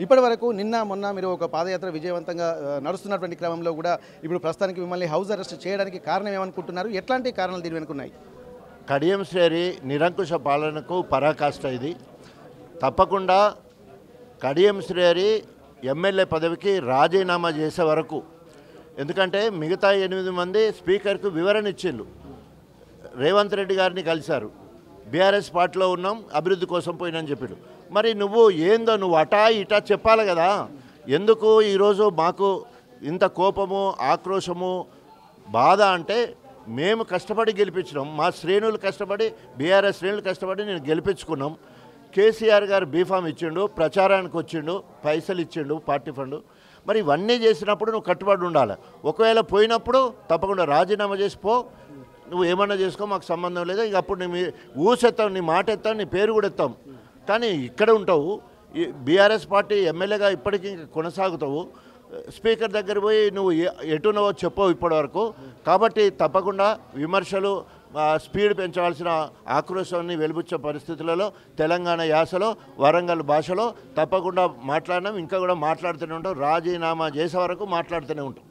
ఇప్పటి వరకు నిన్న మొన్న మీరు ఒక పాదయాత్ర విజయవంతంగా నడుస్తున్నటువంటి క్రమంలో కూడా ఇప్పుడు ప్రస్తుతానికి మిమ్మల్ని హౌస్ అరెస్ట్ చేయడానికి కారణం ఏమనుకుంటున్నారు? ఎట్లాంటి కారణాలు దీని వెనుకున్నాయి? కడియం శ్రేణి నిరంకుశ పాలనకు పరాకాష్ట ఇది. తప్పకుండా కడియం శ్రేణి ఎమ్మెల్యే పదవికి రాజీనామా చేసే వరకు, ఎందుకంటే మిగతా 8 మంది స్పీకర్కు వివరణ ఇచ్చిండ్రు. రేవంత్ రెడ్డి గారిని కలిశారు, బీఆర్ఎస్ పార్టీలో ఉన్నాం, అభివృద్ధి కోసం పోయినని చెప్పాడు. మరి నువ్వు ఏందో నువ్వు అటా ఇటా చెప్పాలి కదా. ఎందుకు ఈరోజు మాకు ఇంత కోపము, ఆక్రోశము, బాధ అంటే మేము కష్టపడి గెలిపించినాం, మా శ్రేణులు కష్టపడి, బీఆర్ఎస్ శ్రేణులు కష్టపడి నేను గెలిపించుకున్నాం. కేసీఆర్ గారు బీఫామ్ ఇచ్చిండు, ప్రచారానికి వచ్చిండు, పైసలు ఇచ్చిండు, పార్టీ ఫండ్. మరి ఇవన్నీ చేసినప్పుడు నువ్వు కట్టుబడి ఉండాలి. ఒకవేళ పోయినప్పుడు తప్పకుండా రాజీనామా చేసిపో, నువ్వు ఏమన్నా చేసుకో, మాకు సంబంధం లేదు. ఇక అప్పుడు నీ ఊసెత్తాం, నీ మాట ఎత్తాం, నీ పేరు కూడా ఎత్తాం. కానీ ఇక్కడ ఉంటావు, ఈ బీఆర్ఎస్ పార్టీ ఎమ్మెల్యేగా ఇప్పటికీ కొనసాగుతావు. స్పీకర్ దగ్గర పోయి నువ్వు ఎటున్నావో చెప్పవు ఇప్పటివరకు. కాబట్టి తప్పకుండా విమర్శలు, స్పీడ్ పెంచవలసిన ఆక్రోశాన్ని వెలుబుచ్చే పరిస్థితులలో తెలంగాణ యాసలో, వరంగల్ భాషలో తప్పకుండా మాట్లాడినాం, ఇంకా కూడా మాట్లాడుతూనే ఉంటాం. రాజీనామా చేసే వరకు మాట్లాడుతూనే ఉంటాం.